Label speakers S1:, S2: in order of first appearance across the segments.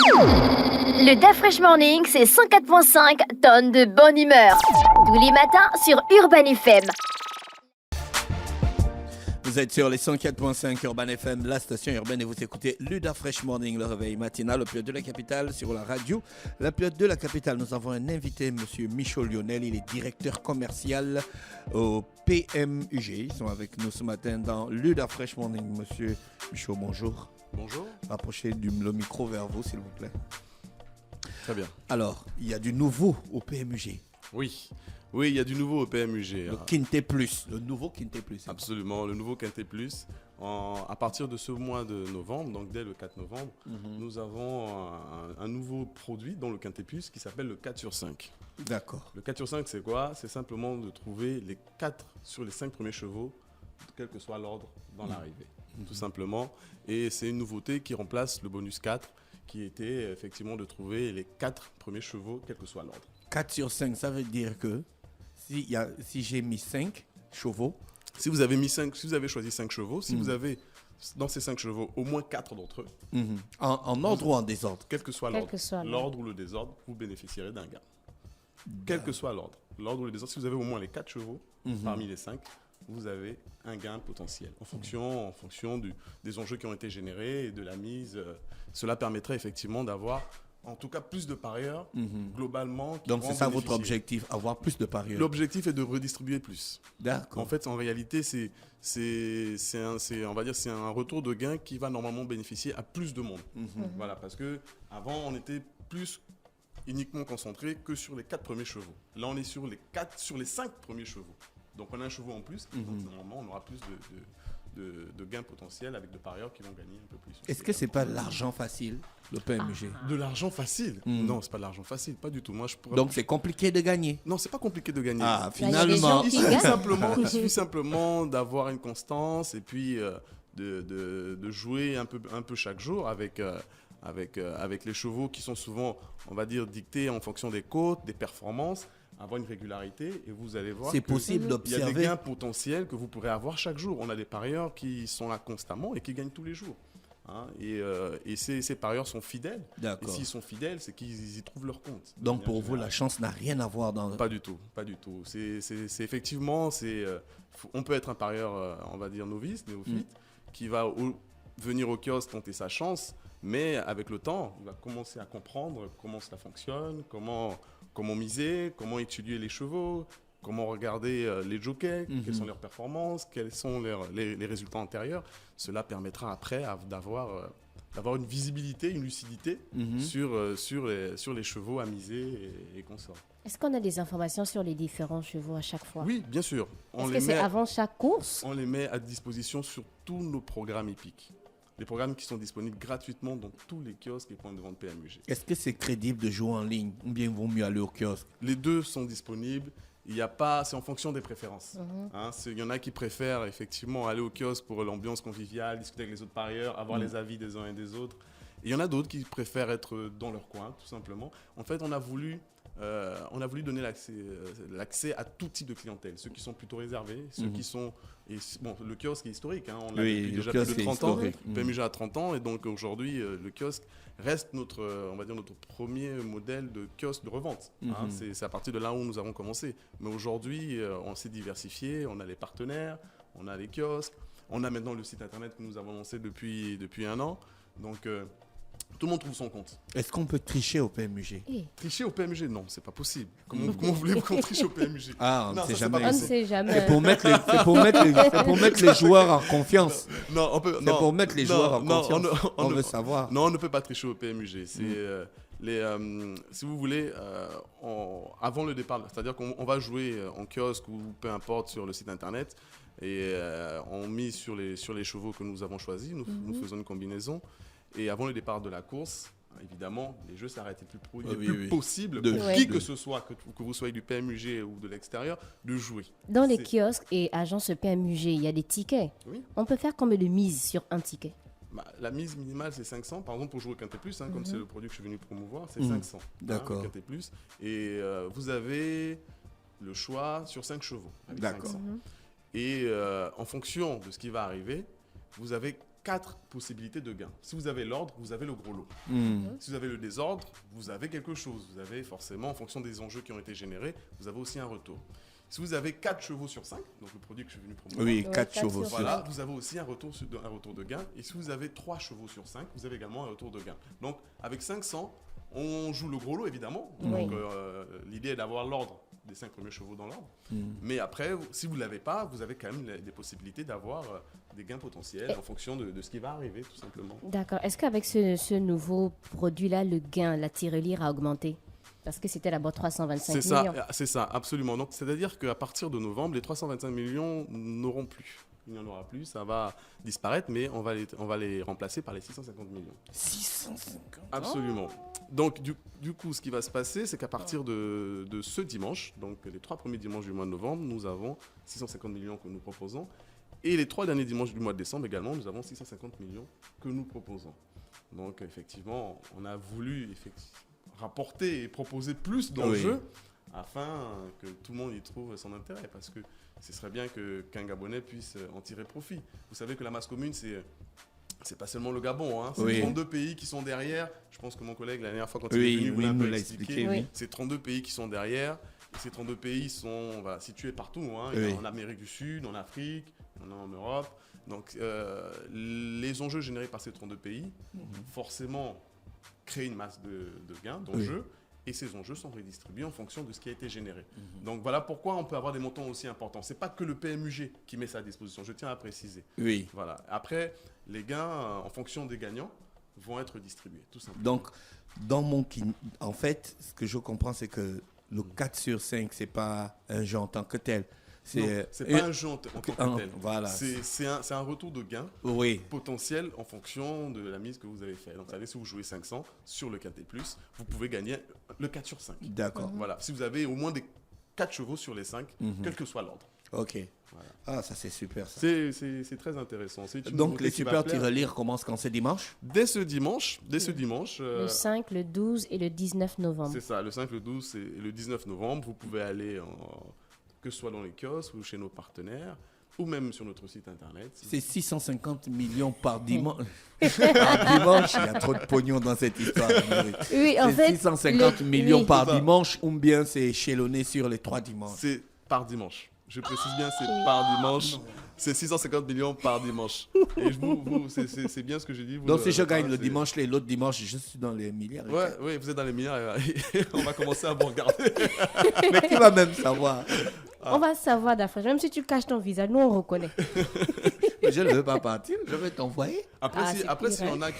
S1: Le DAF Fresh Morning, c'est 104.5 tonnes de bonne humeur. Tous les matins sur Urban FM.
S2: Vous êtes sur les 104.5 Urban FM, la station urbaine, et vous écoutez Luda Fresh Morning, le réveil matinal au pilote de la capitale sur la radio. La pilote de la capitale, nous avons un invité, monsieur Michaud Lionel, il est directeur commercial au PMUG. Ils sont avec nous ce matin dans Luda Fresh Morning. Monsieur Michaud, bonjour.
S3: Bonjour.
S2: Rapprochez le micro vers vous, s'il vous plaît.
S3: Très bien.
S2: Alors, il y a du nouveau au PMUG.
S3: Oui, il y a du nouveau au PMUG.
S2: Le Quintet Plus, le nouveau Quintet Plus.
S3: Absolument, le nouveau Quintet Plus. À partir de ce mois de novembre, donc dès le 4 novembre, nous avons un nouveau produit dans le Quintet Plus qui s'appelle le 4 sur 5.
S2: D'accord.
S3: Le 4 sur 5, c'est quoi? C'est simplement de trouver les 4 sur les 5 premiers chevaux, quel que soit l'ordre dans l'arrivée, tout simplement. Et c'est une nouveauté qui remplace le bonus 4, qui était effectivement de trouver les 4 premiers chevaux, quel que soit l'ordre.
S2: 4 sur 5, ça veut dire que si j'ai mis 5 chevaux,
S3: si vous avez choisi 5 chevaux, si vous avez dans ces 5 chevaux au moins 4 d'entre eux,
S2: en ordre ou en désordre,
S3: quel que soit l'ordre ou le désordre, vous bénéficierez d'un gain. Quel que soit l'ordre ou le désordre, si vous avez au moins les 4 chevaux parmi les 5, vous avez un gain potentiel en fonction des enjeux qui ont été générés et de la mise. Cela permettrait effectivement d'avoir en tout cas plus de parieurs globalement.
S2: Donc c'est ça votre objectif, avoir plus de parieurs.
S3: L'objectif est de redistribuer plus.
S2: D'accord.
S3: En fait, en réalité, c'est un retour de gain qui va normalement bénéficier à plus de monde. Voilà, parce que avant on était plus uniquement concentré que sur les 4 premiers chevaux. Là, on est sur les 5 premiers chevaux. Donc on a un chevaux en plus, donc normalement on aura plus de gains potentiels avec de parieurs qui vont gagner un peu plus.
S2: Est-ce que c'est pas de l'argent facile, le PMUG?
S3: De l'argent facile? Non, c'est pas de l'argent facile, pas du tout.
S2: Donc c'est compliqué de gagner?
S3: Non, c'est pas compliqué de gagner.
S2: Ah, finalement.
S3: Il suffit simplement d'avoir une constance et puis de jouer un peu chaque jour avec les chevaux qui sont souvent, on va dire, dictés en fonction des côtes, des performances. Avoir une régularité et vous allez voir
S2: c'est possible d'observer.
S3: Il y a des gains potentiels que vous pourrez avoir chaque jour. On a des parieurs qui sont là constamment et qui gagnent tous les jours. Et ces parieurs sont fidèles.
S2: D'accord.
S3: Et s'ils sont fidèles, c'est qu'ils y trouvent leur compte.
S2: Donc pour vous, la chance n'a rien à voir dans...
S3: Pas du tout. C'est effectivement, on peut être un parieur, on va dire néophyte, qui va venir au kiosque tenter sa chance, mais avec le temps, il va commencer à comprendre comment cela fonctionne, comment miser, comment étudier les chevaux, comment regarder les jockeys, quelles sont leurs performances, quels sont les résultats antérieurs. Cela permettra après d'avoir une visibilité, une lucidité sur les chevaux à miser et consorts.
S4: Est-ce qu'on a des informations sur les différents chevaux à chaque fois?
S3: Oui, bien sûr.
S4: Est-ce que c'est avant chaque course?
S3: On les met à disposition sur tous nos programmes hippiques. Les programmes qui sont disponibles gratuitement dans tous les kiosques et points de vente PMUG.
S2: Est-ce que c'est crédible de jouer en ligne ou bien il vaut mieux aller au kiosque?
S3: Les deux sont disponibles. C'est en fonction des préférences. Il y en a qui préfèrent effectivement aller au kiosque pour l'ambiance conviviale, discuter avec les autres parieurs, avoir les avis des uns et des autres. Et il y en a d'autres qui préfèrent être dans leur coin, tout simplement. En fait, on a voulu donner l'accès à tout type de clientèle. Ceux qui sont plutôt réservés, ceux qui sont... le kiosque est historique, on l'a depuis déjà plus de 30 ans. PMUG a 30 ans et donc aujourd'hui, le kiosque reste notre premier modèle de kiosque de revente. C'est à partir de là où nous avons commencé. Mais aujourd'hui, on s'est diversifié, on a les partenaires, on a les kiosques, on a maintenant le site internet que nous avons lancé depuis 1 an. Donc... tout le monde trouve son compte.
S2: Est-ce qu'on peut tricher au PMUG?
S3: Tricher au PMUG? Non, c'est pas possible. Comment voulez-vous qu'on triche au PMUG?
S2: Ah, on ne sait jamais.
S4: C'est
S2: pour mettre les joueurs en confiance.
S3: Non, on peut.
S2: Pour mettre les joueurs en confiance. On veut savoir.
S3: Non, on ne peut pas tricher au PMUG. Si vous voulez, avant le départ, c'est-à-dire qu'on va jouer en kiosque ou peu importe sur le site internet et on mise sur les chevaux que nous avons choisis. Nous faisons une combinaison. Et avant le départ de la course, évidemment, les jeux s'arrêtent le plus possible pour qui que ce soit, que vous soyez du PMUG ou de l'extérieur, de jouer.
S4: Dans les kiosques et agences PMUG, il y a des tickets.
S3: Oui.
S4: On peut faire combien de mise sur un ticket?
S3: La mise minimale, c'est 500. Par exemple, pour jouer au Quintet Plus, comme c'est le produit que je suis venu promouvoir, c'est 500.
S2: D'accord.
S3: Quintet Plus. Et vous avez le choix sur 5 chevaux. Avec
S2: D'accord.
S3: 500. Et en fonction de ce qui va arriver, vous avez 4 possibilités de gains. Si vous avez l'ordre, vous avez le gros lot. Si vous avez le désordre, vous avez quelque chose. Vous avez forcément, en fonction des enjeux qui ont été générés, vous avez aussi un retour. Si vous avez 4 chevaux sur 5, donc le produit que je suis venu promouvoir,
S2: Oui, 4 chevaux.
S3: voilà, vous avez aussi un retour de gain. Et si vous avez 3 chevaux sur 5, vous avez également un retour de gain. Donc, avec 500, on joue le gros lot, évidemment.
S4: Oui.
S3: Donc, l'idée est d'avoir l'ordre des 5 premiers chevaux dans l'ordre. Mais après, si vous ne l'avez pas, vous avez quand même des possibilités d'avoir des gains potentiels en fonction de ce qui va arriver, tout simplement.
S4: D'accord. Est-ce qu'avec ce nouveau produit-là, le gain, la tirelire a augmenté? Parce que c'était d'abord 325 millions.
S3: C'est ça, absolument. Donc, c'est-à-dire qu'à partir de novembre, les 325 millions n'auront plus. Il n'y en aura plus, ça va disparaître, mais on va les remplacer par les 650 millions.
S2: 650.
S3: Absolument. Donc, du coup, ce qui va se passer, c'est qu'à partir de ce dimanche, donc les 3 premiers dimanches du mois de novembre, nous avons 650 millions que nous proposons. Et les 3 derniers dimanches du mois de décembre également, nous avons 650 millions que nous proposons. Donc, effectivement, on a voulu rapporter et proposer plus d'enjeux afin que tout le monde y trouve son intérêt. Parce que ce serait bien qu'un Gabonais puisse en tirer profit. Vous savez que la masse commune, c'est pas seulement le Gabon, hein. C'est 32 pays qui sont derrière. Je pense que mon collègue, la dernière fois, quand il est venu, vous
S2: nous
S3: l'a
S2: l'a
S3: expliqué.
S2: expliqué.
S3: C'est 32 pays qui sont derrière. Et ces 32 pays sont situés partout. Hein. Il y en a en Amérique du Sud, en Afrique, il y en a en Europe. Donc, les enjeux générés par ces 32 pays, forcément, créent une masse de gains, d'enjeux. Et ces enjeux sont redistribués en fonction de ce qui a été généré. Donc voilà pourquoi on peut avoir des montants aussi importants. Ce n'est pas que le PMUG qui met ça à disposition, je tiens à préciser.
S2: Oui.
S3: Voilà. Après, les gains, en fonction des gagnants, vont être distribués, tout simplement.
S2: Donc, en fait, ce que je comprends, c'est que le 4 sur 5, ce n'est pas un jeu en tant que tel.
S3: C'est pas un jeu en tant que tel.
S2: Voilà.
S3: C'est un retour de gain potentiel en fonction de la mise que vous avez faite. Donc, vous savez, si vous jouez 500 sur le 4T+, vous pouvez gagner le 4 sur 5.
S2: D'accord.
S3: Voilà. Si vous avez au moins des 4 chevaux sur les 5, quel que soit l'ordre.
S2: Ok.
S3: Voilà.
S2: Ah, ça c'est super ça.
S3: C'est très intéressant.
S2: Donc les super tirelires commencent quand c'est dimanche?
S3: Dès ce dimanche.
S4: Le 5, le 12 et le 19 novembre.
S3: C'est ça, le 5, le 12 et le 19 novembre. Vous pouvez aller, que ce soit dans les kiosques ou chez nos partenaires, ou même sur notre site internet.
S2: C'est 650 millions par dimanche. Par dimanche, il y a trop de pognon dans cette histoire.
S4: Oui, en fait,
S2: 650 millions par dimanche, ou bien c'est échelonné sur les 3 dimanches?
S3: C'est par dimanche. Je précise bien, c'est par dimanche. C'est 650 millions par dimanche. Et c'est bien ce que j'ai dit.
S2: Donc si je gagne le dimanche, l'autre dimanche, je suis dans les milliards.
S3: Oui, vous êtes dans les milliards. On va commencer à vous regarder.
S2: Mais qui va même savoir?
S4: On va savoir d'affaire. Même si tu caches ton visage, nous on reconnaît.
S2: Je ne veux pas partir, je vais t'envoyer.
S3: Après, s'il y en a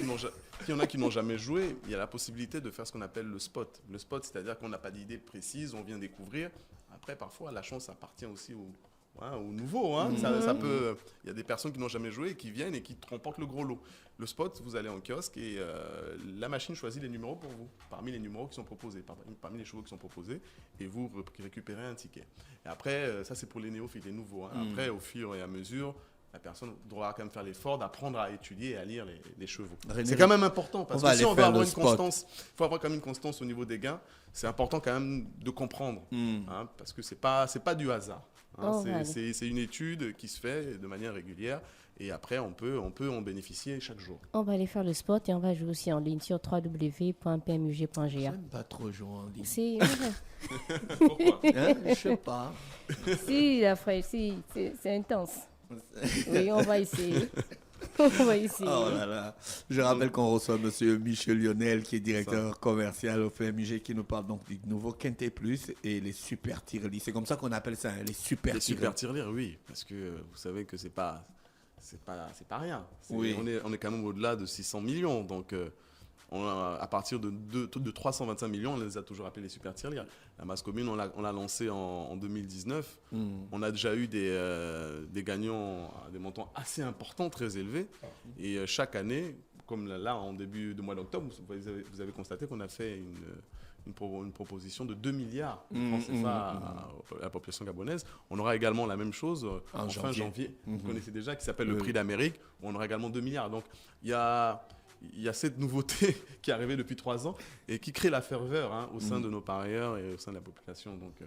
S3: qui n'ont jamais joué, il y a la possibilité de faire ce qu'on appelle le spot. Le spot, c'est-à-dire qu'on n'a pas d'idée précise, on vient découvrir. Après, parfois, la chance appartient aussi aux nouveaux. Hein. Il y a des personnes qui n'ont jamais joué et qui viennent et qui remportent le gros lot. Le spot, vous allez en kiosque et la machine choisit les numéros pour vous, parmi les numéros qui sont proposés, parmi les chevaux qui sont proposés, et vous récupérez un ticket. Et après, ça c'est pour les néophytes, les nouveaux. Hein. Après, au fur et à mesure, la personne devra quand même faire l'effort d'apprendre à étudier et à lire les chevaux. C'est quand même important parce que si on veut avoir une constance, il faut avoir quand même une constance au niveau des gains. C'est important quand même de comprendre, hein, parce que c'est pas du hasard. Hein, c'est une étude qui se fait de manière régulière et après on peut en bénéficier chaque jour.
S4: On va aller faire le sport et on va jouer aussi en ligne sur www.pmug.ga.
S2: J'aime pas trop jouer en ligne.
S4: C'est
S3: Pourquoi
S2: Je sais pas.
S4: c'est intense. Oui, on va essayer. On va essayer.
S2: Oh là là. Je rappelle qu'on reçoit M. Michel Lionel, qui est directeur commercial au PMUG, qui nous parle donc du nouveau Quintet Plus et les super tirelires. C'est comme ça qu'on appelle ça, hein, les super tirelires.
S3: Les super tirelires, oui, parce que vous savez que c'est pas rien.
S2: Oui.
S3: On est quand même au-delà de 600 millions, donc à partir de 325 millions, on les a toujours appelés les super tirelires. La masse commune, on l'a lancé en 2019. On a déjà eu des gagnants à des montants assez importants, très élevés. Et chaque année, comme là, en début de mois d'octobre, vous avez constaté qu'on a fait une proposition de 2 milliards de francs CFA à la population gabonaise. On aura également la même chose en fin janvier. Vous connaissez déjà, qui s'appelle le Prix d'Amérique, où on aura également 2 milliards. Donc, il y a cette nouveauté qui est arrivée depuis 3 ans et qui crée la ferveur au sein de nos parieurs et au sein de la population. Donc,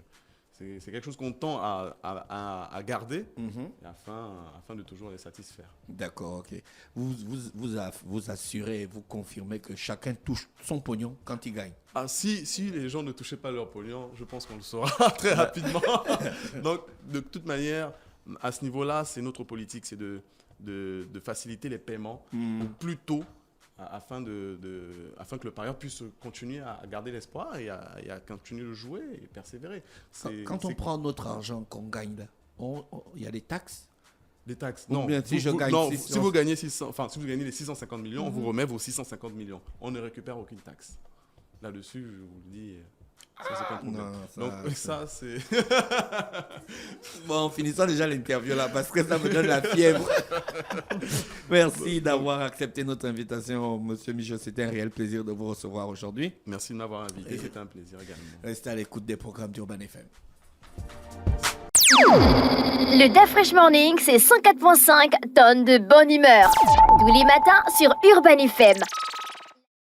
S3: C'est quelque chose qu'on tend à garder
S2: Mhm.
S3: afin de toujours les satisfaire.
S2: D'accord, ok. Vous assurez, vous confirmez que chacun touche son pognon quand il gagne.
S3: Ah, si les gens ne touchaient pas leur pognon, je pense qu'on le saura très rapidement. Donc, de toute manière, à ce niveau-là, c'est notre politique, c'est de faciliter les paiements au plus tôt afin que le parieur puisse continuer à garder l'espoir et à continuer de jouer et persévérer.
S2: Quand on prend notre argent qu'on gagne là, il y a des taxes.
S3: Des taxes.
S2: Ou
S3: Non,
S2: bien si je gagne
S3: non,
S2: 600.
S3: si vous gagnez si vous gagnez les 650 millions, on vous remet vos 650 millions. On ne récupère aucune taxe. Là-dessus, je vous le dis, ça c'est pas un problème.
S2: Non,
S3: Donc ça c'est
S2: Bon, finissons déjà l'interview là parce que ça me donne la fièvre. Merci d'avoir accepté notre invitation, Monsieur Michaud. C'était un réel plaisir de vous recevoir aujourd'hui.
S3: Merci de m'avoir invité, c'était un plaisir également.
S2: Restez à l'écoute des programmes d'Urban FM.
S1: Le DAF Fresh Morning, c'est 104.5 tonnes de bonne humeur. Tous les matins sur Urban FM.